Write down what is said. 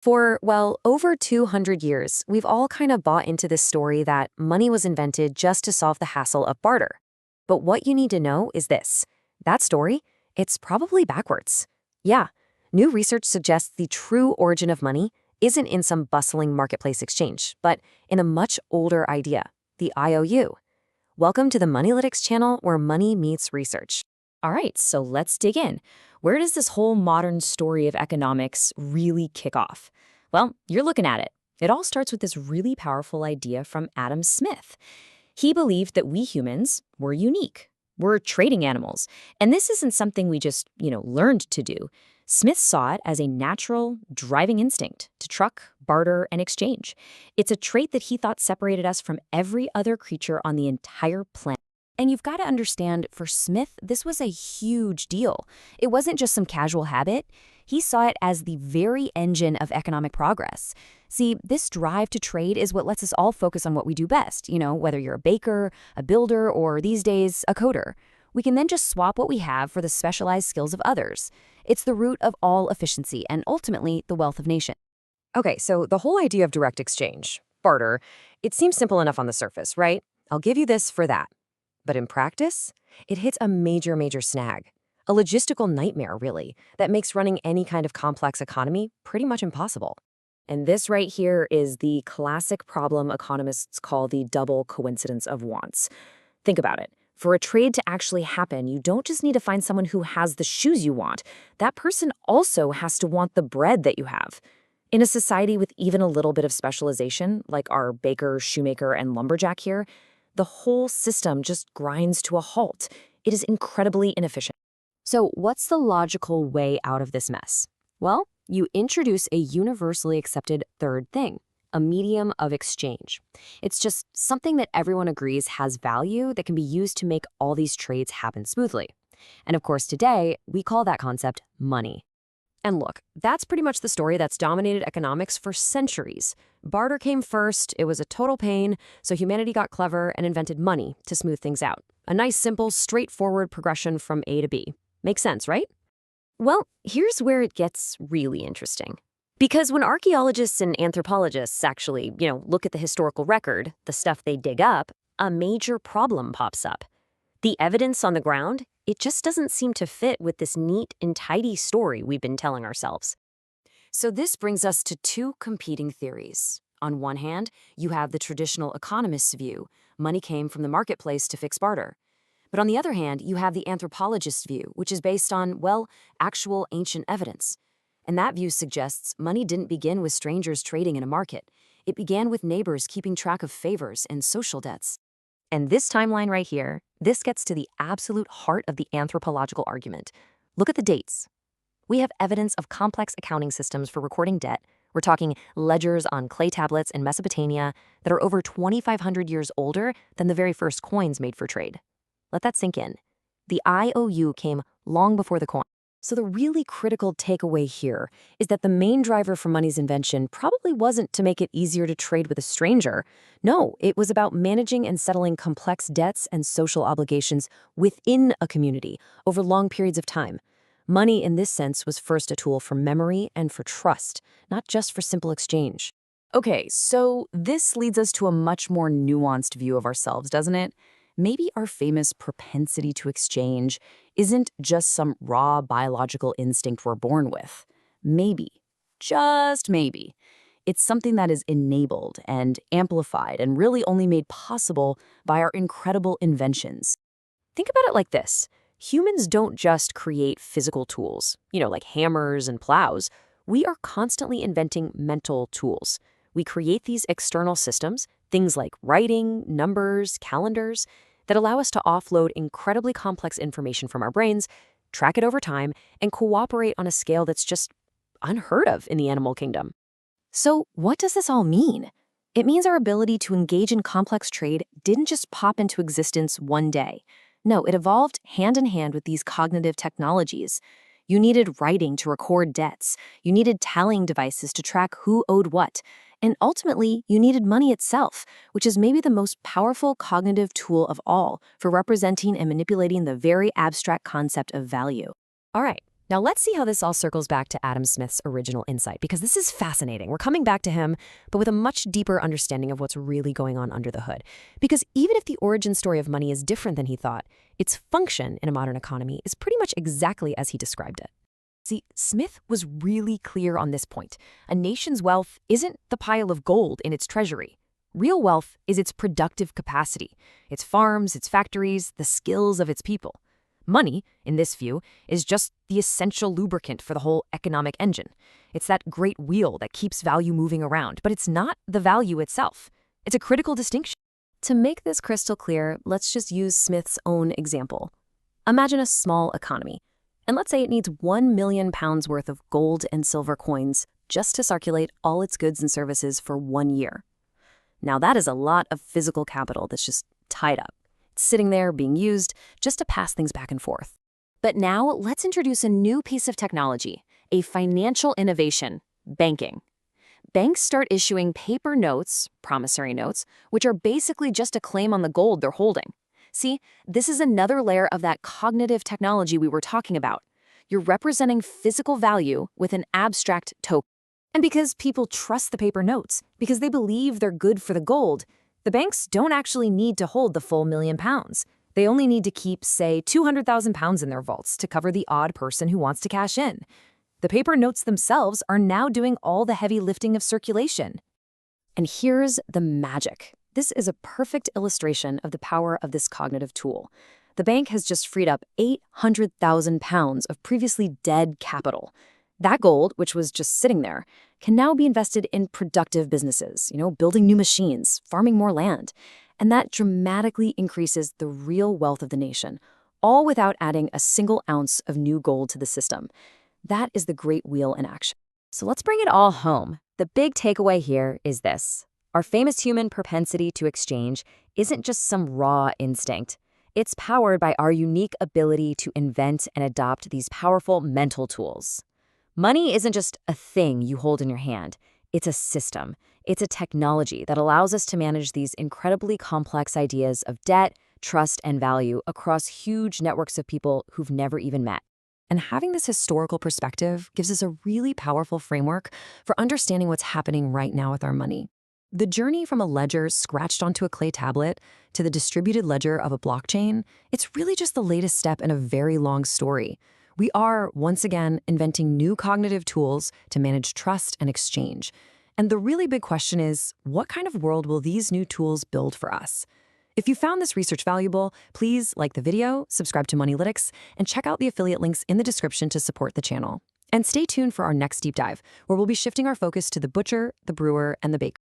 For, well, over 200 years, we've all kind of bought into this story that money was invented just to solve the hassle of barter. But what you need to know is this. That story, it's probably backwards. Yeah, new research suggests the true origin of money isn't in some bustling marketplace exchange, but in a much older idea, the IOU. Welcome to the MoniLytics channel where money meets research. All right, so let's dig in. Where does this whole modern story of economics really kick off? Well, you're looking at it. It all starts with this really powerful idea from Adam Smith. He believed that we humans were unique. We're trading animals. And this isn't something we just, learned to do. Smith saw it as a natural, driving instinct to truck, barter, and exchange. It's a trait that he thought separated us from every other creature on the entire planet. And you've got to understand, for Smith, this was a huge deal. It wasn't just some casual habit. He saw it as the very engine of economic progress. See, this drive to trade is what lets us all focus on what we do best, whether you're a baker, a builder, or these days, a coder. We can then just swap what we have for the specialized skills of others. It's the root of all efficiency and ultimately the wealth of nations. Okay, so the whole idea of direct exchange, barter, it seems simple enough on the surface, right? I'll give you this for that. But in practice, it hits a major snag. A logistical nightmare, really, that makes running any kind of complex economy pretty much impossible. And this right here is the classic problem economists call the double coincidence of wants. Think about it. For a trade to actually happen, you don't just need to find someone who has the shoes you want. That person also has to want the bread that you have. In a society with even a little bit of specialization, like our baker, shoemaker, and lumberjack here, the whole system just grinds to a halt. It is incredibly inefficient. So what's the logical way out of this mess? Well, you introduce a universally accepted third thing, a medium of exchange. It's just something that everyone agrees has value that can be used to make all these trades happen smoothly. And of course, today, we call that concept money. And look, that's pretty much the story that's dominated economics for centuries. Barter came first, it was a total pain, so humanity got clever and invented money to smooth things out. A nice, simple, straightforward progression from A to B. Makes sense, right? Well, here's where it gets really interesting. Because when archaeologists and anthropologists actually, look at the historical record, the stuff they dig up, a major problem pops up. The evidence on the ground, it just doesn't seem to fit with this neat and tidy story we've been telling ourselves. So this brings us to two competing theories. On one hand, you have the traditional economist's view. Money came from the marketplace to fix barter. But on the other hand, you have the anthropologist's view, which is based on, well, actual ancient evidence. And that view suggests money didn't begin with strangers trading in a market. It began with neighbors keeping track of favors and social debts. And this timeline right here, this gets to the absolute heart of the anthropological argument. Look at the dates. We have evidence of complex accounting systems for recording debt. We're talking ledgers on clay tablets in Mesopotamia that are over 2,500 years older than the very first coins made for trade. Let that sink in. The IOU came long before the coin. So the really critical takeaway here is that the main driver for money's invention probably wasn't to make it easier to trade with a stranger. No, it was about managing and settling complex debts and social obligations within a community over long periods of time. Money, in this sense, was first a tool for memory and for trust, not just for simple exchange. Okay, so this leads us to a much more nuanced view of ourselves, doesn't it? Maybe our famous propensity to exchange isn't just some raw biological instinct we're born with. Maybe, just maybe, it's something that is enabled and amplified and really only made possible by our incredible inventions. Think about it like this. Humans don't just create physical tools, like hammers and plows. We are constantly inventing mental tools. We create these external systems, things like writing, numbers, calendars, that allow us to offload incredibly complex information from our brains, track it over time, and cooperate on a scale that's just unheard of in the animal kingdom. So what does this all mean? It means our ability to engage in complex trade didn't just pop into existence one day. No, it evolved hand in hand with these cognitive technologies. You needed writing to record debts. You needed tallying devices to track who owed what. And ultimately, you needed money itself, which is maybe the most powerful cognitive tool of all for representing and manipulating the very abstract concept of value. All right, Now let's see how this all circles back to Adam Smith's original insight, because this is fascinating. We're coming back to him, but with a much deeper understanding of what's really going on under the hood. Because even if the origin story of money is different than he thought, its function in a modern economy is pretty much exactly as he described it. See, Smith was really clear on this point. A nation's wealth isn't the pile of gold in its treasury. Real wealth is its productive capacity, its farms, its factories, the skills of its people. Money, in this view, is just the essential lubricant for the whole economic engine. It's that great wheel that keeps value moving around, but it's not the value itself. It's a critical distinction. To make this crystal clear, let's just use Smith's own example. Imagine a small economy, and let's say it needs 1 million pounds worth of gold and silver coins just to circulate all its goods and services for 1 year. Now that is a lot of physical capital that's just tied up. It's sitting there being used just to pass things back and forth. But now let's introduce a new piece of technology, a financial innovation, banking. Banks start issuing paper notes, promissory notes, which are basically just a claim on the gold they're holding. See, this is another layer of that cognitive technology we were talking about. You're representing physical value with an abstract token. And because people trust the paper notes, because they believe they're good for the gold, the banks don't actually need to hold the full 1 million pounds. They only need to keep, say, 200,000 pounds in their vaults to cover the odd person who wants to cash in. The paper notes themselves are now doing all the heavy lifting of circulation. And here's the magic. This is a perfect illustration of the power of this cognitive tool. The bank has just freed up 800,000 pounds of previously dead capital. That gold, which was just sitting there, can now be invested in productive businesses, building new machines, farming more land. And that dramatically increases the real wealth of the nation, all without adding a single ounce of new gold to the system. That is the great wheel in action. So let's bring it all home. The big takeaway here is this. Our famous human propensity to exchange isn't just some raw instinct. It's powered by our unique ability to invent and adopt these powerful mental tools. Money isn't just a thing you hold in your hand. It's a system. It's a technology that allows us to manage these incredibly complex ideas of debt, trust, and value across huge networks of people who've never even met. And having this historical perspective gives us a really powerful framework for understanding what's happening right now with our money. The journey from a ledger scratched onto a clay tablet to the distributed ledger of a blockchain, it's really just the latest step in a very long story. We are, once again, inventing new cognitive tools to manage trust and exchange. And the really big question is, what kind of world will these new tools build for us? If you found this research valuable, please like the video, subscribe to MoniLytics, and check out the affiliate links in the description to support the channel. And stay tuned for our next deep dive, where we'll be shifting our focus to the butcher, the brewer, and the baker.